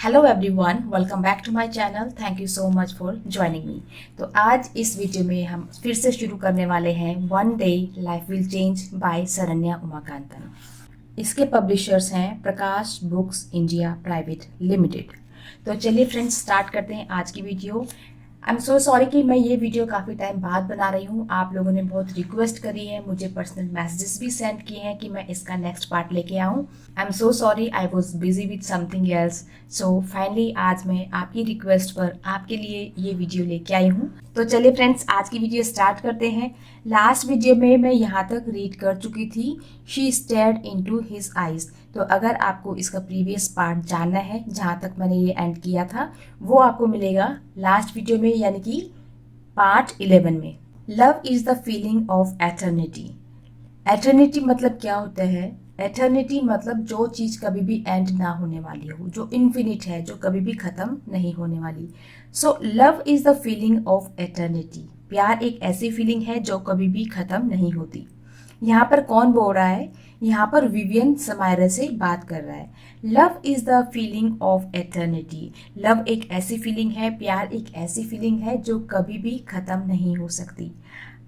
Hello everyone, welcome back to my channel. Thank you so much for joining me. तो आज इस video में हम फिर से शुरू करने वाले हैं one day life will change by Sharanya Umakanthan. इसके पब्लिशर्स हैं Prakash books India private limited. तो चलिए फ्रेंड्स, स्टार्ट करते हैं आज की video. I am so sorry कि मैं ये वीडियो काफ़ी टाइम बाद बना रही हूँ। आप लोगों ने बहुत रिक्वेस्ट करी है, मुझे पर्सनल मैसेजेस भी सेंड किए हैं कि मैं इसका नेक्स्ट पार्ट लेके आऊँ। आई am so sorry, I was busy with something else. So finally आज मैं आपकी रिक्वेस्ट पर आपके लिए ये वीडियो लेके आई हूँ। तो चलिए फ्रेंड्स, आज की वीडियो स्टार्ट करते हैं। लास्ट वीडियो में मैं यहाँ तक रीड कर चुकी थी, she stared into his eyes. तो अगर आपको इसका प्रीवियस पार्ट जानना है, जहाँ तक मैंने ये एंड किया था, वो आपको मिलेगा लास्ट वीडियो में, यानी कि पार्ट 11 में। Love is the feeling of eternity. Eternity मतलब क्या होता है? एटर्निटी मतलब जो चीज़ कभी भी एंड ना होने वाली हो, जो इन्फिनिट है, जो कभी भी ख़त्म नहीं होने वाली। So love is the feeling of eternity. प्यार एक ऐसी फीलिंग है जो कभी भी ख़त्म नहीं होती। यहाँ पर कौन बोल रहा है? यहाँ पर विवियन समायरा से बात कर रहा है। Love is the feeling of eternity. Love एक ऐसी फीलिंग है, प्यार एक ऐसी फीलिंग है जो कभी भी खत्म नहीं हो सकती।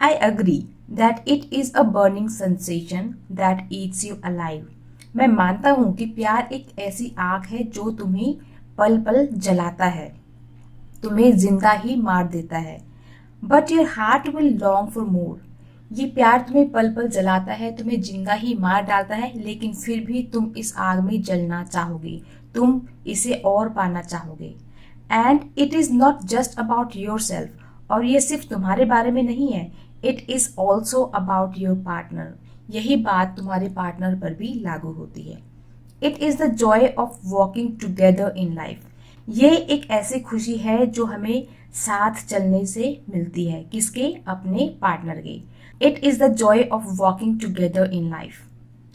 I agree that it is a burning sensation that eats you alive. मैं मानता हूँ कि प्यार एक ऐसी आग है जो तुम्हें पल पल जलाता है, तुम्हें जिंदा ही मार देता है। But your heart will long for more. ये प्यार तुम्हें पल पल जलाता है, तुम्हें जिंदा ही मार डालता है, लेकिन फिर भी तुम इस आग में जलना चाहोगे, तुम इसे और पाना चाहोगे। And it is not just about your self. और ये सिर्फ तुम्हारे बारे में नहीं है, it is also about your partner. यही बात तुम्हारे पार्टनर पर भी लागू होती है। It is the joy of walking together in life. ये एक ऐसी खुशी है जो हमें साथ चलने से मिलती है। किसके? अपने पार्टनर के। It is the joy of walking together in life,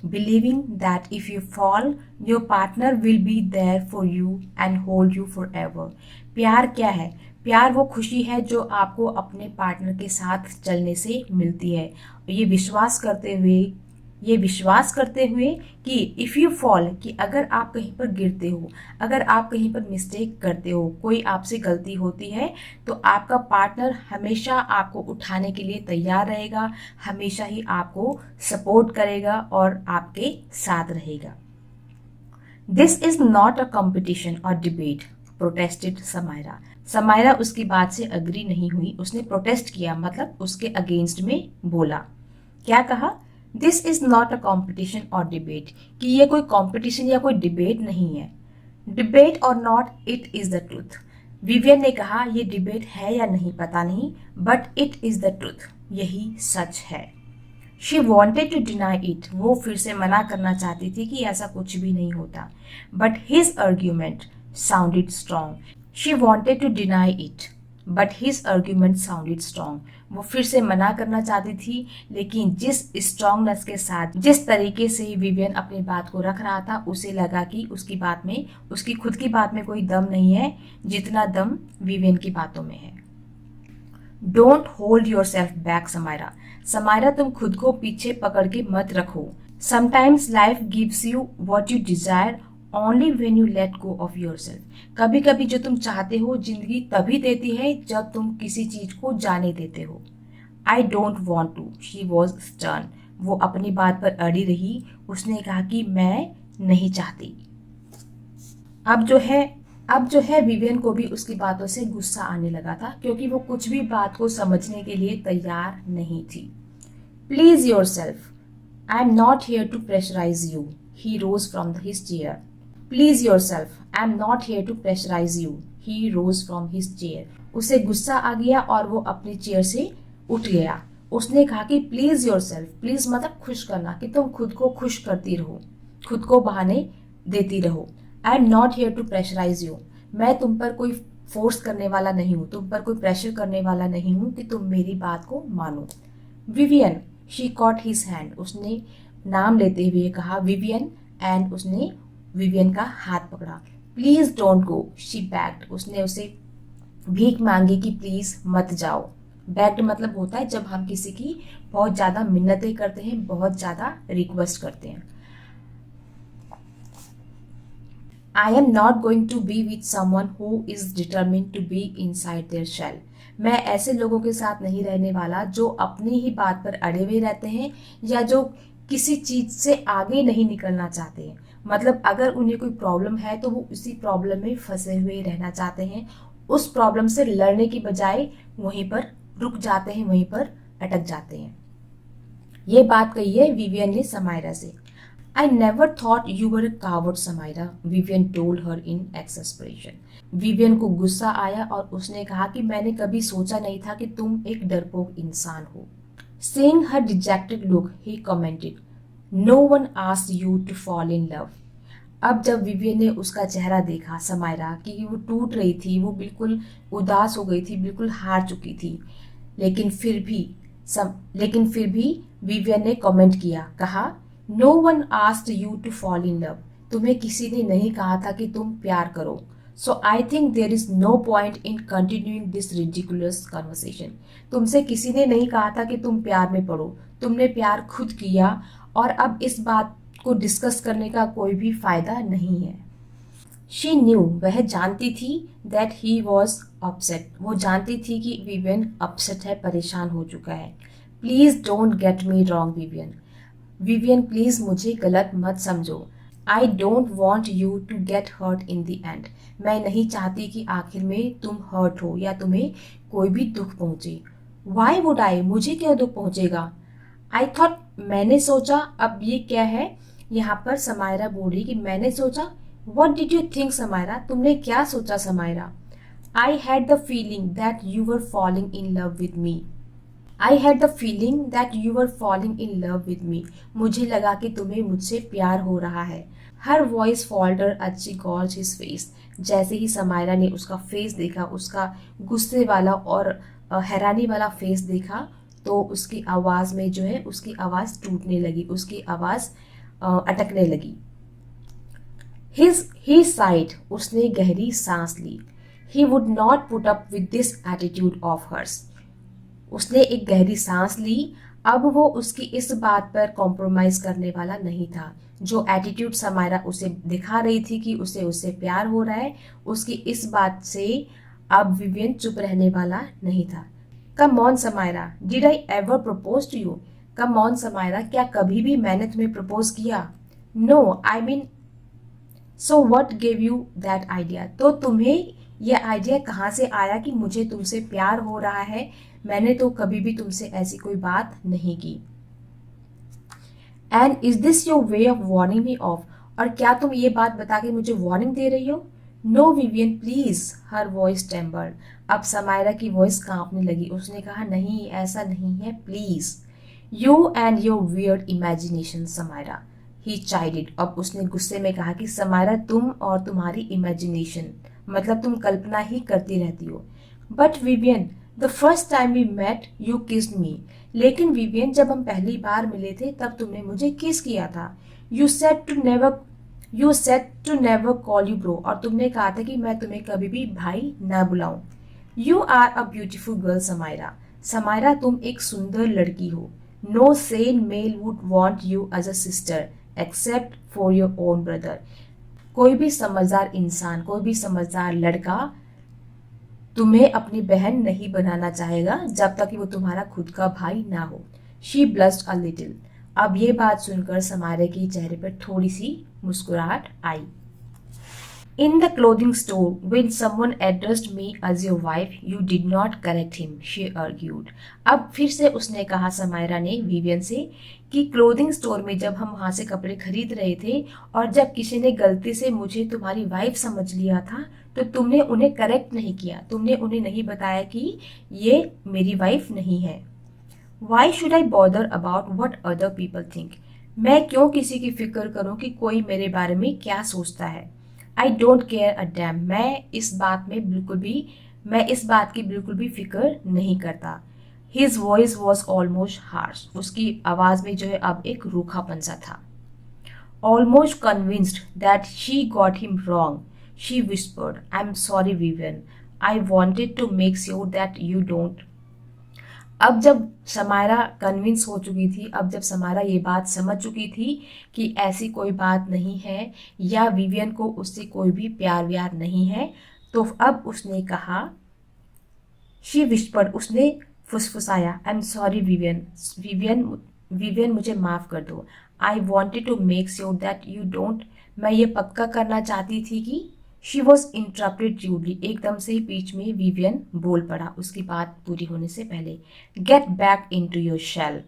believing that if you fall your partner will be there for you and hold you forever. प्यार क्या है? प्यार वो खुशी है जो आपको अपने पार्टनर के साथ चलने से मिलती है, ये विश्वास करते हुए कि इफ़ यू फॉल, कि अगर आप कहीं पर गिरते हो, अगर आप कहीं पर मिस्टेक करते हो, कोई आपसे गलती होती है, तो आपका पार्टनर हमेशा आपको उठाने के लिए तैयार रहेगा, हमेशा ही आपको सपोर्ट करेगा और आपके साथ रहेगा। This is not a competition और डिबेट, प्रोटेस्टेड समायरा। समायरा उसकी बात से अग्री नहीं हुई, उसने प्रोटेस्ट किया, मतलब उसके अगेंस्ट में बोला। क्या कहा? This is not a competition और डिबेट, कि ये कोई कॉम्पिटिशन या कोई डिबेट नहीं है। डिबेट और not, it is the truth. Vivian ने कहा ये डिबेट है या नहीं पता नहीं, but it is the truth, यही सच है। She wanted to deny it, वो फिर से मना करना चाहती थी कि ऐसा कुछ भी नहीं होता, but his argument sounded strong. She wanted to deny it but his argument sounded strong. वो फिर से मना करना चाहती थी, लेकिन जिस स्ट्रॉन्गनेस के साथ, जिस तरीके से विवियन अपनी बात को रख रहा था, उसे लगा कि उसकी बात में, उसकी खुद की बात में कोई दम नहीं है जितना दम विवियन की बातों में है। Don't hold your self back Samaira. Samaira, तुम खुद को पीछे पकड़ के मत रखो। Sometimes life gives you what you desire only when you let go of your self. कभी कभी जो तुम चाहते हो जिंदगी तभी देती है जब तुम किसी चीज को जाने देते हो। I don't want to, she was stern. वो अपनी बात पर अड़ी रही, उसने कहा कि मैं नहीं चाहती। अब जो है विवियन को भी उसकी बातों से गुस्सा आने लगा था, क्योंकि वो कुछ भी बात को समझने के लिए तैयार नहीं थी। Please yourself, I am not here to pressurise you. He rose from his chair. Please yourself, I am not here to pressurise you. He rose from his chair. उसे गुस्सा आ गया और वो अपनी चेयर से उठ गया। उसने कहा कि प्लीज योर सेल्फ, प्लीज मतलब खुश करना, कि तुम खुद को खुश करती रहो, खुद को बहाने देती रहो। I am not here to pressurise you, मैं तुम पर कोई फोर्स करने वाला नहीं हूँ, तुम पर कोई प्रेशर करने वाला नहीं हूँ कि तुम मेरी बात को मानो। Vivian, she cot his hand, उसने नाम लेते हुए कहा विवियन, एंड उसने विवियन का हाथ पकड़ा। Please don't go, she bagged, उसने उसे भीख मांगी कि प्लीज मत जाओ। बैग्ड मतलब होता है जब हम किसी की बहुत ज्यादा मिन्नतें करते हैं, बहुत ज्यादा रिक्वेस्ट करते हैं। I am not going to be with someone who is determined to be inside there shell. मैं ऐसे लोगों के साथ नहीं रहने वाला जो अपनी ही बात पर अड़े हुए रहते हैं या जो किसी चीज से आगे नहीं निकलना चाहते हैं। मतलब अगर उन्हें कोई प्रॉब्लम है तो वो उसी प्रॉब्लम में फंसे हुए रहना चाहते हैं, उस प्रॉब्लम से लड़ने की बजाय वहीं पर रुक जाते हैं, वहीं पर अटक जाते हैं। ये बात कही है विवियन ने समायरा से। I never thought you were a coward Samaira, Vivian told her in exasperation. Vivian को गुस्सा आया और उसने कहा कि मैंने कभी सोचा नहीं था कि तुम एक डरपोक इंसान हो। Seeing her dejected look, he commented, "No one asked you to fall in love." अब जब विवियन ने उसका चेहरा देखा समायरा कि वो टूट रही थी, वो बिल्कुल उदास हो गई थी, बिल्कुल हार चुकी थी, लेकिन फिर भी विवियन ने कमेंट किया, कहा, "No one asked you to fall in love." तुम्हें किसी ने नहीं कहा था कि तुम प्यार करो। So I think there is no point in continuing this ridiculous conversation. तुमसे किसी ने नहीं कहा था कि तुम प्यार में पड़ो, तुमने प्यार खुद किया और अब इस बात को डिस्कस करने का कोई भी फायदा नहीं है। She knew, वह जानती थी that he was upset, वो जानती थी कि विवियन अपसेट है, परेशान हो चुका है। Please don't get me wrong, Vivian. Vivian please मुझे गलत मत समझो। I don't want you to get hurt in the end. मैं नहीं चाहती कि आखिर में तुम हर्ट हो या तुम्हें कोई भी दुख पहुंचे। Why would I? मुझे क्यों दुख पहुंचेगा? I thought, मैंने सोचा। अब ये क्या है? यहाँ पर समायरा बोल रही कि मैंने सोचा। What did you think, Samaira? तुमने क्या सोचा Samaira? I had the feeling that you were falling in love with me. I had the feeling that you were falling in love with me. मुझे लगा कि तुम्हें मुझसे प्यार हो रहा है। Her voice faltered as she gauged his face. जैसे ही समायरा ने उसका फेस देखा, उसका गुस्से वाला और हैरानी वाला फेस देखा, तो उसकी आवाज़ में जो है उसकी आवाज़ टूटने लगी, उसकी आवाज़ अटकने लगी। He sighed. उसने गहरी सांस ली। He would not put up with this attitude of hers. उसने एक गहरी सांस ली। अब वो उसकी इस बात पर कॉम्प्रोमाइज करने वाला नहीं था। जो एटीट्यूड समायरा उसे दिखा रही थी कि उसे उससे प्यार हो रहा है, उसकी इस बात से अब विवियन चुप रहने वाला नहीं था। Come on Samaira, did I ever propose to you? Come on Samaira, क्या कभी भी मैंने तुम्हें प्रपोज किया? No, I mean, so what give you that idea? तो तुम्हें यह आइडिया कहाँ से आया कि मुझे तुमसे प्यार हो रहा है? मैंने तो कभी भी तुमसे ऐसी कोई बात नहीं की। And is this your way of warning me of? और क्या तुम ये बात बता के मुझे वार्निंग दे रही हो? No Vivian please, her voice tempered. अब समायरा की वॉइस कांपने लगी। उसने कहा, नहीं, ऐसा नहीं है, please. You and your weird imagination Samaira, he chided. अब उसने गुस्से में कहा कि समायरा, तुम और तुम्हारी इमेजिनेशन, मतलब तुम कल्पना ही करती रहती हो। But Vivian, the first time we met you kissed me. लेकिन विवियन, जब हम पहली बार मिले थे तब तुमने मुझे किस किया था। You said to never call you bro. और तुमने कहा था कि मैं तुम्हें कभी भी भाई ना बुलाऊं। You are a beautiful girl Samaira. Samaira, तुम एक सुंदर लड़की हो। No sane male would want you as a sister except for your own brother. कोई भी समझदार इंसान, कोई भी समझदार लड़का तुम्हें अपनी बहन नहीं बनाना चाहेगा जब तक कि वो तुम्हारा खुद का भाई ना हो। She blushed a little. अब ये बात सुनकर समायरा के चेहरे पर थोड़ी सी मुस्कुराहट आई। In the clothing store, when someone addressed me as your wife, you did not correct him, she argued. अब फिर से उसने कहा समायरा ने विवियन से कि क्लोथिंग स्टोर में जब हम वहां से कपड़े खरीद रहे थे और जब किसी ने गलती से मुझे तुम्हारी वाइफ समझ लिया था तो तुमने उन्हें करेक्ट नहीं किया, तुमने उन्हें नहीं बताया कि ये मेरी वाइफ नहीं है। Why should I bother about what other people think? मैं क्यों किसी की फिक्र करूं कि कोई मेरे बारे में क्या सोचता है। I don't care a damn. मैं इस बात की बिल्कुल भी फिक्र नहीं करता। His voice was almost harsh. उसकी आवाज में जो है अब एक रूखापन सा था। Almost convinced that she got him wrong, she whispered, I'm sorry, Vivian. I wanted to make sure that you don't. अब जब समायरा कन्विंस हो चुकी थी, अब जब समायरा ये बात समझ चुकी थी कि ऐसी कोई बात नहीं है या विवियन को उससे कोई भी प्यार व्यार नहीं है, तो अब उसने कहा, शी विस्पर्ड, उसने फुसफुसाया, I am sorry Vivian, Vivian Vivian मुझे माफ़ कर दो। I wanted to make sure that you don't, मैं ये पक्का करना चाहती थी कि शी वॉज इंटरप्टेड रूडली, एकदम से ही बीच में विवियन बोल पड़ा उसकी बात पूरी होने से पहले। Get back into your shell,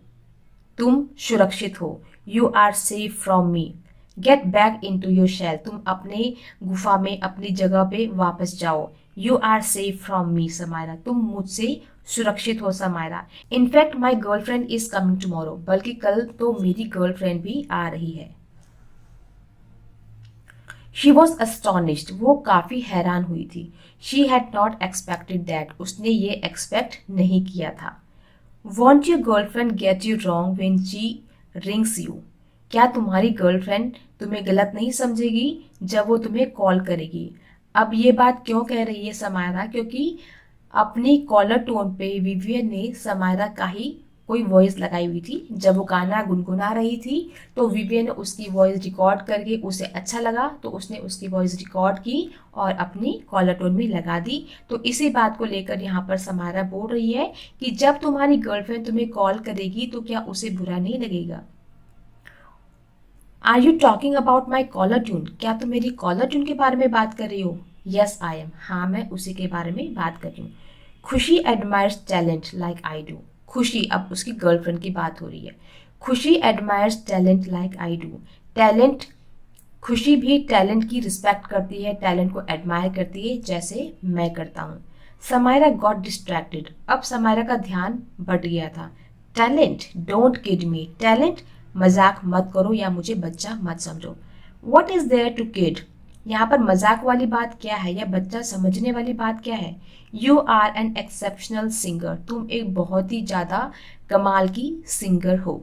तुम सुरक्षित हो, you are safe from me. Get back into your shell, तुम अपने गुफा में अपनी जगह पे वापस जाओ। You are safe from me Samaira, तुम मुझसे सुरक्षित हो Samaira. In fact my girlfriend is coming tomorrow, बल्कि कल तो मेरी गर्लफ्रेंड भी आ रही है। शी वॉज अस्टॉनिश्ड, वो काफी हैरान हुई थी। She had not expected that, उसने ये एक्सपेक्ट नहीं किया था। Want your girlfriend get you wrong when she rings you, क्या तुम्हारी गर्लफ्रेंड तुम्हें गलत नहीं समझेगी जब वो तुम्हें कॉल करेगी। अब ये बात क्यों कह रही है समायरा, क्योंकि अपनी कॉलर टोन पे विवियन ने समायरा का ही कोई वॉइस लगाई हुई थी। जब वो गाना गुनगुना रही थी तो विवियन ने उसकी वॉइस रिकॉर्ड करके, उसे अच्छा लगा तो उसने उसकी वॉइस रिकॉर्ड की और अपनी कॉलर टोन में लगा दी। तो इसी बात को लेकर यहाँ पर समायरा बोल रही है कि जब तुम्हारी गर्लफ्रेंड तुम्हें कॉल करेगी तो क्या उसे बुरा नहीं लगेगा। Are you talking about my caller tune, क्या तुम मेरी कॉलर ट्यून के बारे में बात कर रही हो। यस आई एम, हाँ मैं उसी के बारे में बात कर रही हूँ। खुशी admires talent like I do, खुशी, अब उसकी गर्लफ्रेंड की बात हो रही है। खुशी admires talent like I do, talent, खुशी भी टैलेंट की रिस्पेक्ट करती है, टैलेंट को एडमायर करती है जैसे मैं करता हूँ। समायरा गॉट डिस्ट्रैक्टेड, अब समायरा का ध्यान बट गया था। Talent, don't kid me, talent, मजाक मत करो या मुझे बच्चा मत समझो। What is there to kid, यहाँ पर मजाक वाली बात क्या है या बच्चा समझने वाली बात क्या है। You are an exceptional singer, तुम एक बहुत ही ज्यादा कमाल की सिंगर हो,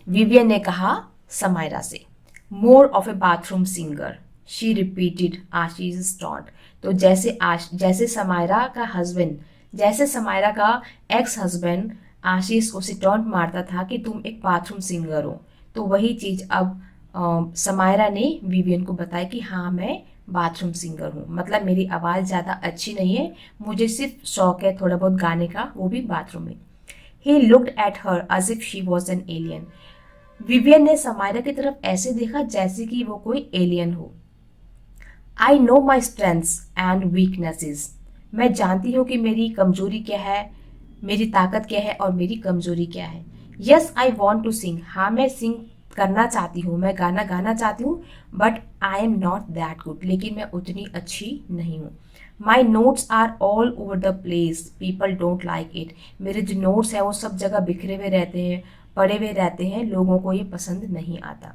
विवियन ने कहा समायरा से। More of A bathroom singer, she repeated Ashish taunt, तो जैसे समायरा का हस्बैंड, जैसे समायरा का एक्स हस्बैंड आशीष उसे टॉन्ट मारता था कि तुम एक बाथरूम सिंगर हो, तो वही चीज अब समायरा ने विवियन को बताया कि हाँ मैं बाथरूम सिंगर हूँ, मतलब मेरी आवाज़ ज़्यादा अच्छी नहीं है, मुझे सिर्फ शौक है थोड़ा बहुत गाने का, वो भी बाथरूम में। He looked at her as if she was an alien, Vivian ने समायरा की तरफ ऐसे देखा जैसे कि वो कोई एलियन हो। I know my strengths and weaknesses, मैं जानती हूँ कि मेरी कमजोरी क्या है, मेरी ताकत क्या है और मेरी कमजोरी क्या है। Yes I want to sing, हाँ मैं सिंग करना चाहती हूँ, मैं गाना गाना चाहती हूँ, but I am not that good, लेकिन मैं उतनी अच्छी नहीं हूँ। My notes are all over the place, people don't like it, मेरे जो नोट्स हैं वो सब जगह बिखरे हुए रहते हैं, पड़े हुए रहते हैं, लोगों को ये पसंद नहीं आता।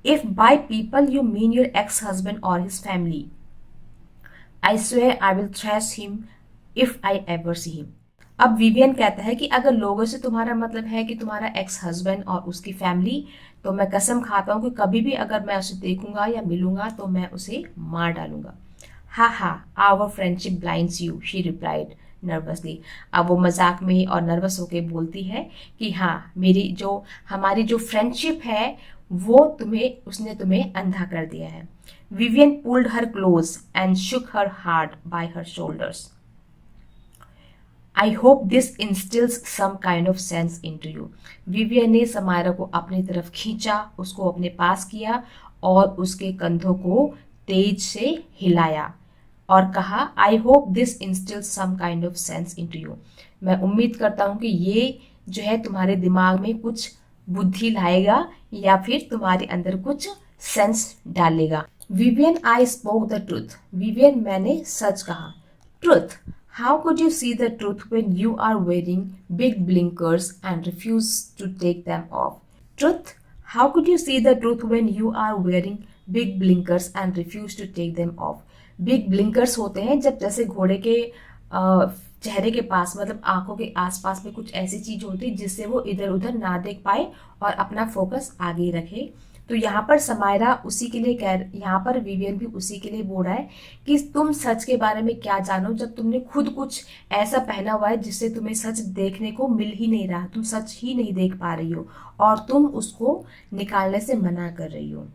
If by people you mean your ex husband और his family, I swear I will thrash him if I ever see him. अब विवियन कहता है कि अगर लोगों से तुम्हारा मतलब है कि तुम्हारा एक्स हस्बैंड और उसकी फैमिली, तो मैं कसम खाता हूँ कि कभी भी अगर मैं उसे देखूंगा या मिलूंगा तो मैं उसे मार डालूंगा। हा हा, our friendship blinds you, she replied nervously. अब वो मजाक में और नर्वस होके बोलती है कि हाँ हमारी जो फ्रेंडशिप है वो उसने तुम्हें अंधा कर दिया है। Vivian pulled her close and shook her hard by her shoulders. I hope this instills some kind of sense into you, Vivian ने समायरा को अपनी तरफ खींचा, उसको अपने पास किया और उसके कंधों को तेज से हिलाया और कहा, I hope this instills some kind of sense into you, मैं उम्मीद करता हूँ कि ये जो है तुम्हारे दिमाग में कुछ बुद्धि लाएगा या फिर तुम्हारे अंदर कुछ सेंस डालेगा। Vivian I spoke the truth, Vivian मैंने सच कहा। Truth, how could you see the truth when you are wearing big blinkers and refuse to take them off? Truth, how could you see the truth when you are wearing big blinkers and refuse to take them off? Big blinkers होते हैं जब जैसे घोड़े के चेहरे के पास, मतलब आंखों के आसपास में कुछ ऐसी चीज होती है जिससे वो इधर उधर ना देख पाए और अपना फोकस आगे रखे। तो यहाँ पर समायरा उसी के लिए यहाँ पर विवियन भी उसी के लिए बोल रहा है कि तुम सच के बारे में क्या जानो जब तुमने खुद कुछ ऐसा पहना हुआ है जिससे तुम्हें सच देखने को मिल ही नहीं रहा, तुम सच ही नहीं देख पा रही हो और तुम उसको निकालने से मना कर रही हो।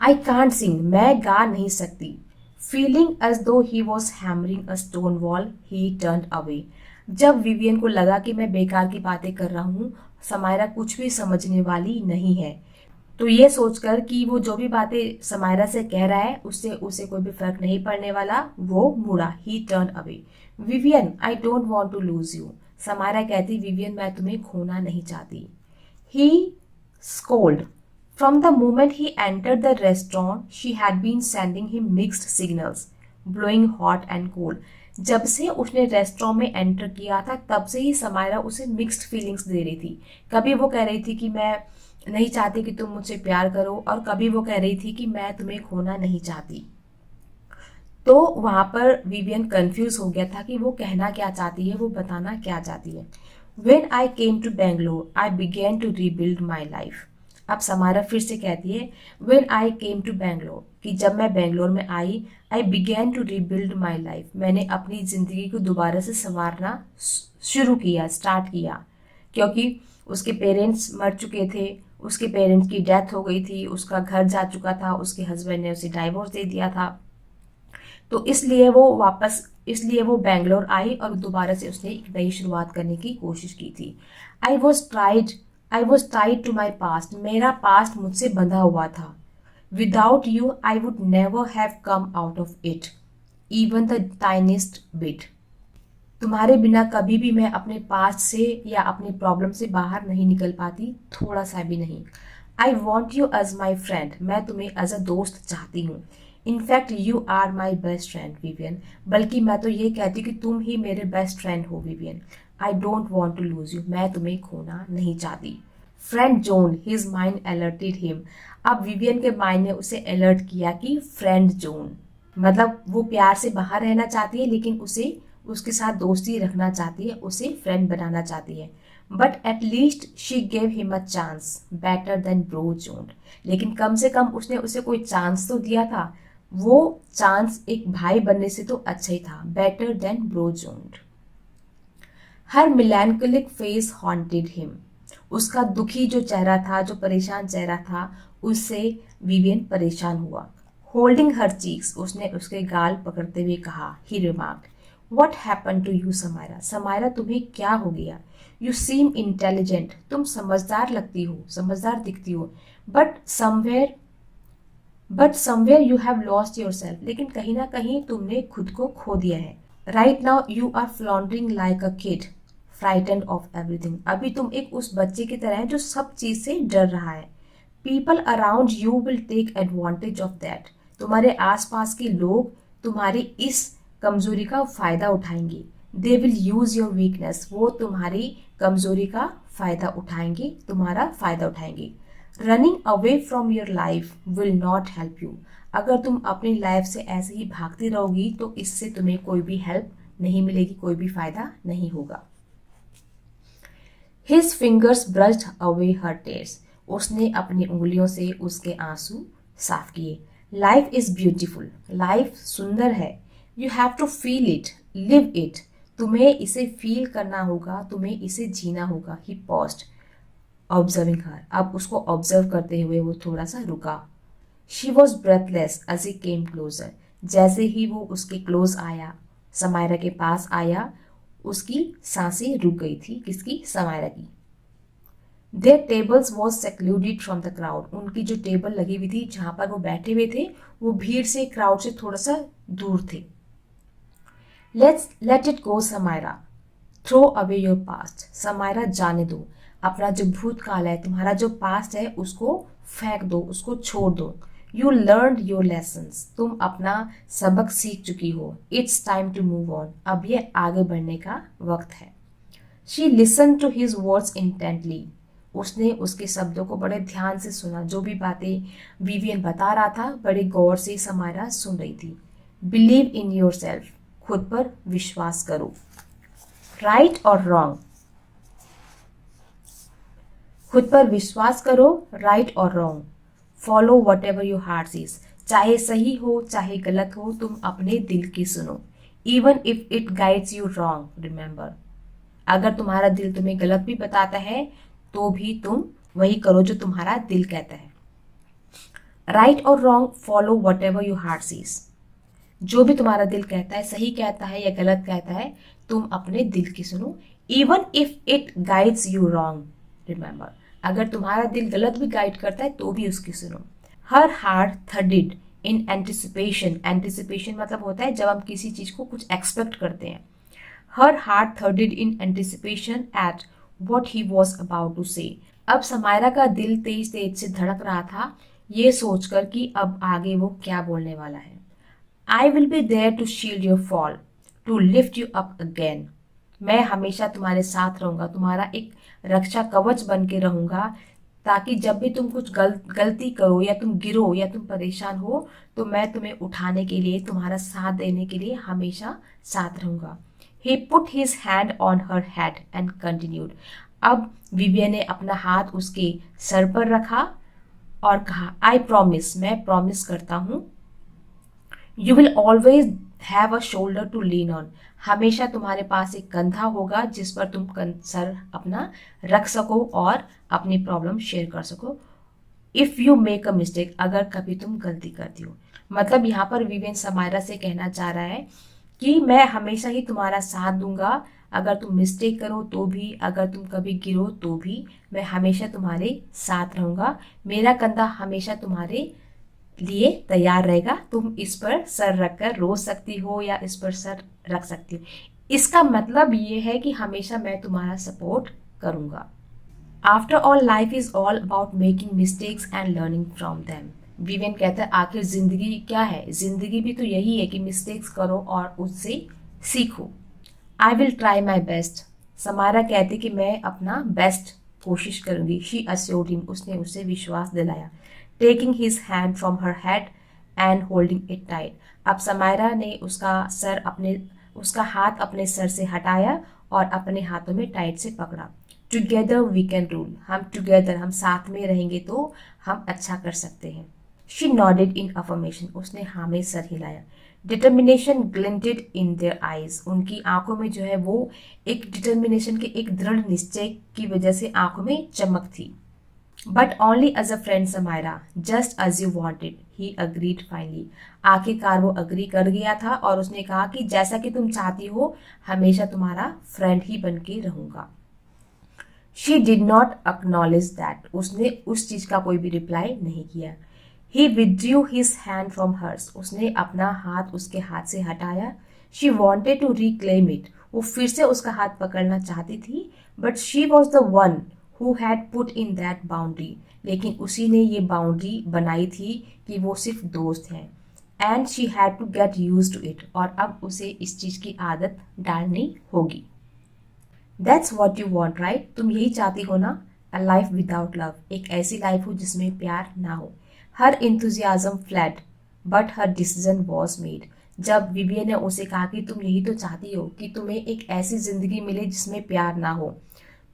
आई कांट सिंग, मैं गा नहीं सकती। फीलिंग एज दो he was hammering a stone wall he turn away. जब विवियन को लगा कि मैं बेकार की बातें कर रहा हूँ, समायरा कुछ भी समझने वाली नहीं है, तो ये सोचकर कि वो जो भी बातें समायरा से कह रहा है उससे उसे कोई भी फर्क नहीं पड़ने वाला, वो मुड़ा। He turn away. Vivian, I don't want to lose you. Samaira कहती, विवियन मैं तुम्हें खोना नहीं चाहती। He scold. From the moment he entered the restaurant, she had been sending him mixed signals, blowing hot and cold. जब से उसने restaurant में एंटर किया था तब से ही समायरा उसे मिक्स्ड फीलिंग्स दे रही थी। कभी वो कह रही थी कि मैं नहीं चाहती कि तुम मुझसे प्यार करो, और कभी वो कह रही थी कि मैं तुम्हें खोना नहीं चाहती। तो वहां पर विवियन कंफ्यूज हो गया था कि वो कहना क्या चाहती है, वो बताना क्या चाहती है। When I came to Bangalore, I began to rebuild my life. अब समारा फिर से कहती है When I came to Bangalore, कि जब मैं बेंगलोर में आई, I began to rebuild my life. मैंने अपनी जिंदगी को दोबारा से संवारना शुरू किया, स्टार्ट किया, क्योंकि उसके पेरेंट्स मर चुके थे, उसके पेरेंट्स की डेथ हो गई थी, उसका घर जा चुका था, उसके हस्बैंड ने उसे डाइवोर्स दे दिया था। तो इसलिए वो बेंगलोर आई और दोबारा से उसने एक नई शुरुआत करने की कोशिश की थी। I was tied to my past. मेरा पास्ट मुझसे बंधा हुआ था। Without you I would never have come out of it, even the tiniest bit. तुम्हारे बिना कभी भी मैं अपने पास्ट से या अपने प्रॉब्लम से बाहर नहीं निकल पाती, थोड़ा सा भी नहीं। I want you as my friend. मैं तुम्हें एज अ दोस्त चाहती हूँ। In fact you are my best friend Vivian. बल्कि मैं तो ये कहती हूँ कि तुम ही मेरे बेस्ट फ्रेंड हो Vivian. I don't want to lose you. मैं तुम्हें खोना नहीं चाहती। Friend zone, his mind alerted him. अब विवियन के माइंड ने उसे अलर्ट किया कि फ्रेंड जोन मतलब वो प्यार से बाहर रहना चाहती है, लेकिन उसे उसके साथ दोस्ती रखना चाहती है, उसे फ्रेंड बनाना चाहती है। But at least she gave him a chance better than bro zone. लेकिन कम से कम उसने उसे कोई चांस तो दिया था। वो चांस एक भाई बनने से तो अच्छा ही था, बेटर देन ब्रो जोन। हर मिलैंकोलिक फेस हॉन्टेड हिम। उसका दुखी जो चेहरा था, जो परेशान चेहरा था, उससे विवियन परेशान हुआ। होल्डिंग हर चीक्स, उसने उसके गाल पकड़ते हुए कहा, he remarked, what happened to you Samaira. Samaira तुम्हें क्या हो गया। You seem intelligent. तुम समझदार लगती हो, समझदार दिखती हो। But somewhere you have lost yourself. लेकिन कहीं ना कहीं तुमने खुद को खो दिया है। Right now you are floundering like a kid frightened of everything. अभी तुम एक उस बच्चे की तरह है जो सब चीज से डर रहा है। People around you will take advantage of that. तुम्हारे आसपास के लोग तुम्हारी इस कमजोरी का फायदा उठाएंगे। They will use your weakness. वो तुम्हारी कमजोरी का फायदा उठाएंगे, तुम्हारा फायदा उठाएंगे। Running away from your life will not help you. अगर तुम अपनी लाइफ से ऐसे ही भागती रहोगी तो इससे तुम्हें कोई भी हेल्प नहीं मिलेगी, कोई भी फायदा नहीं होगा। हिज फिंगर्स ब्रश्ड अवे हर टेयर्स। उसने अपनी उंगलियों से उसके आंसू साफ किए। Life is beautiful. लाइफ सुंदर है। You have to feel it, live it. तुम्हें इसे फील करना होगा, तुम्हें इसे जीना होगा। He paused observing her. अब उसको ऑब्जर्व करते हुए वो थोड़ा सा रुका। She was breathless as he came closer. जैसे ही वो उसके क्लोज आया, समायरा के पास आया, उसकी सांसें रुक गई थी। किसकी? समायरा की। Their tables was secluded from the crowd. उनकी जो टेबल लगी हुई थी जहां पर वो बैठे हुए थे, वो भीड़ से, क्राउड से थोड़ा सा दूर थे। Let it go Samaira, throw away your past. Samaira जाने दो, अपना जो भूतकाल है, तुम्हारा जो पास्ट है, उसको फेंक दो, उसको छोड़ दो। You learn your lessons. तुम अपना सबक सीख चुकी हो। It's time to move on. अब ये आगे बढ़ने का वक्त है। She listen to his words intently. उसने उसके शब्दों को बड़े ध्यान से सुना। जो भी बातें विवियन बता रहा था, बड़े गौर से समायरा सुन रही थी। Believe in your self. खुद पर विश्वास करो। राइट और रॉन्ग, खुद पर विश्वास करो, राइट और wrong, follow whatever your heart sees, चाहे सही हो चाहे गलत हो, तुम अपने दिल की सुनो, even if it guides you wrong, remember, अगर तुम्हारा दिल तुम्हें गलत भी बताता है तो भी तुम वही करो जो तुम्हारा दिल कहता है। राइट और wrong, follow whatever your heart sees, जो भी तुम्हारा दिल कहता है, सही कहता है या गलत कहता है, तुम अपने दिल की सुनो, even if it guides you wrong, remember, अगर तुम्हारा दिल गलत भी गाइड करता है तो भी उसकी सुनो। हर हार्ट थर्डिड इन एंटिसिपेशन, एंटिसिपेशन मतलब होता है जब हम किसी चीज को कुछ एक्सपेक्ट करते हैं। हर हार्ट थर्डिड in anticipation at what he was about to say, अब समायरा का दिल तेज तेज से धड़क रहा था ये सोचकर कि अब आगे वो क्या बोलने वाला है। I will be there to shield your fall, to lift you up again. मैं हमेशा तुम्हारे साथ रहूंगा, तुम्हारा एक रक्षा कवच बन के रहूंगा, ताकि जब भी तुम कुछ गलती करो या तुम गिरो या तुम परेशान हो तो मैं तुम्हें उठाने के लिए, तुम्हारा साथ देने के लिए हमेशा साथ रहूंगा। He put his hand on her head and continued. अब विवियन ने अपना हाथ उसके सर पर रखा और कहा, I promise, मैं प्रॉमिस करता हूँ, you will always have a shoulder to lean on, हमेशा तुम्हारे पास एक कंधा होगा जिस पर तुम सर अपना रख सको और अपनी प्रॉब्लम शेयर कर सको। If you make a mistake, अगर कभी तुम गलती करती हो, मतलब यहाँ पर विवियन समायरा से कहना चाह रहा है कि मैं हमेशा ही तुम्हारा साथ दूंगा, अगर तुम मिस्टेक करो तो भी, अगर तुम कभी गिरो तो भी, मैं हमेशा तुम्हारे साथ रहूंगा, मेरा कंधा हमेशा तुम्हारे लिए तैयार रहेगा, तुम इस पर सर रखकर रो सकती हो या इस पर सर रख सकती हो। इसका मतलब ये है कि हमेशा मैं तुम्हारा सपोर्ट करूंगा। After all life is all about making mistakes and learning from them, Vivian कहता है आखिर जिंदगी क्या है, जिंदगी भी तो यही है कि मिस्टेक्स करो और उससे सीखो। I will try my best, Samaira कहती कि मैं अपना बेस्ट कोशिश करूंगी। शी अस्योर्ड हिम, उसने उसे विश्वास दिलाया। Taking his hand from her head and holding it tight, अब समायरा ने उसका हाथ अपने सर से हटाया और अपने हाथों में टाइट से पकड़ा। टुगेदर वी कैन रूल, हम साथ में रहेंगे तो हम अच्छा कर सकते हैं। शी नॉडेड इन अफर्मेशन, उसने हाँ में सर हिलाया। डिटर्मिनेशन ग्लिंटेड इन देयर आईज, उनकी आंखों में जो है वो एक डिटर्मिनेशन के, एक दृढ़ निश्चय की वजह से आंखों में चमक थी। But only as a friend Samaira, just as you wanted, he agreed finally, आखिरकार वो अग्री कर गया था और उसने कहा कि जैसा कि तुम चाहती हो हमेशा तुम्हारा फ्रेंड ही बन के रहूंगा। She did not acknowledge that, उसने उस चीज का कोई भी रिप्लाई नहीं किया। He withdrew his hand from hers, उसने अपना हाथ उसके हाथ से हटाया। She wanted to reclaim it, वो फिर से उसका हाथ पकड़ना चाहती थी, but she was the one who had put in that boundary, लेकिन उसी ने ये बाउंड्री बनाई थी कि वो सिर्फ दोस्त हैं। And she had to get used to it, और अब उसे इस चीज की आदत डालनी होगी। That's what you want right, तुम यही चाहती हो ना, अ लाइफ विदाउट लव, एक ऐसी लाइफ हो जिसमें प्यार ना हो। Her enthusiasm fled but her decision was made, जब विवियन ने उसे कहा कि तुम यही तो चाहती हो कि तुम्हें एक ऐसी जिंदगी मिले जिसमें प्यार ना हो,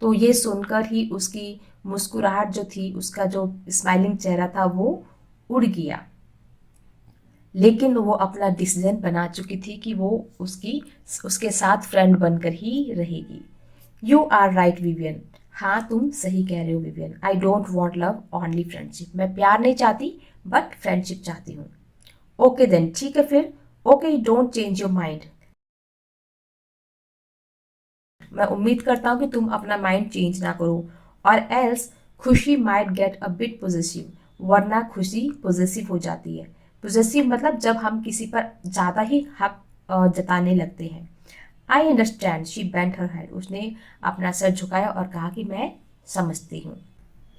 तो ये सुनकर ही उसकी मुस्कुराहट जो थी, उसका जो स्माइलिंग चेहरा था वो उड़ गया। लेकिन वो अपना डिसीजन बना चुकी थी कि वो उसके साथ फ्रेंड बनकर ही रहेगी। यू आर राइट विवियन, हाँ तुम सही कह रहे हो Vivian. I don't want love only friendship, मैं प्यार नहीं चाहती बट फ्रेंडशिप चाहती हूँ। ओके देन, ठीक है फिर, okay don't change your mind, मैं उम्मीद करता हूँ कि तुम अपना माइंड चेंज ना करो, और एल्स खुशी might get a bit positive, वरना खुशी पॉजिटिव हो जाती है। पॉजिटिव मतलब जब हम किसी पर ज़्यादा ही हक जताने लगते हैं। I understand, she bent her head, उसने अपना सर झुकाया और कहा कि मैं समझती हूँ।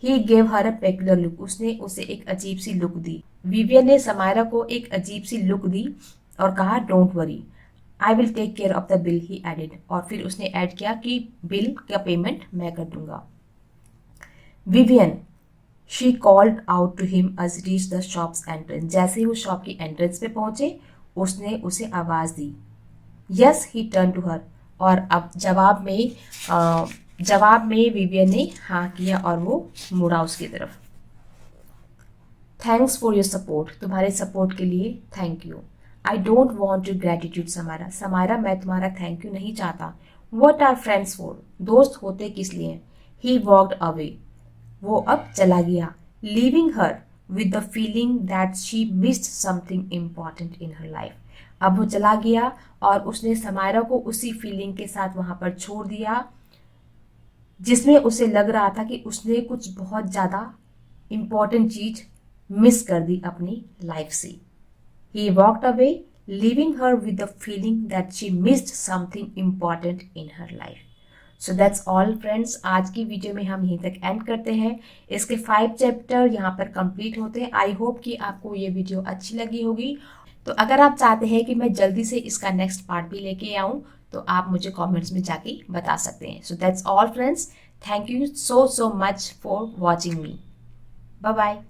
He gave her a peculiar look, उसने उसे एक अजीब सी लुक दी। विवियन ने समायरा को एक अजीब सी लुक दी और कहा don't worry, I will take care of the bill, he added, और फिर उसने ऐड किया कि बिल का पेमेंट मैं कर दूंगा। Vivian, she called out to him as reach the shop's entrance, जैसे ही वो शॉप की एंट्रेंस पे पहुंचे उसने उसे आवाज दी। Yes, he turn to her, और अब जवाब में जवाब में विवियन ने हाँ किया और वो मुड़ा उसकी तरफ। थैंक्स फॉर योर सपोर्ट, तुम्हारे सपोर्ट के लिए thank you. I don't want to gratitude Samara, Samara मैं तुम्हारा थैंक यू नहीं चाहता। वट आर फ्रेंड्स फॉर, दोस्त होते किस लिए। ही वॉकड अवे, वो अब चला गया। Leaving her with the feeling that she missed something important in her life, अब वो चला गया और उसने समायरा को उसी फीलिंग के साथ वहां पर छोड़ दिया जिसमें उसे लग रहा था कि उसने कुछ बहुत ज़्यादा इम्पॉर्टेंट चीज मिस कर दी अपनी लाइफ से। He walked away leaving her with the feeling that she missed something important in her life. So that's all friends, आज की वीडियो में हम यहीं तक एंड करते हैं। इसके 5 चैप्टर यहाँ पर कंप्लीट होते हैं। आई होप कि आपको ये वीडियो अच्छी लगी होगी। तो अगर आप चाहते हैं कि मैं जल्दी से इसका नेक्स्ट पार्ट भी लेके आऊँ तो आप मुझे कमेंट्स में जाके बता सकते हैं। So that's all friends, thank you so much for watching me. Bye bye.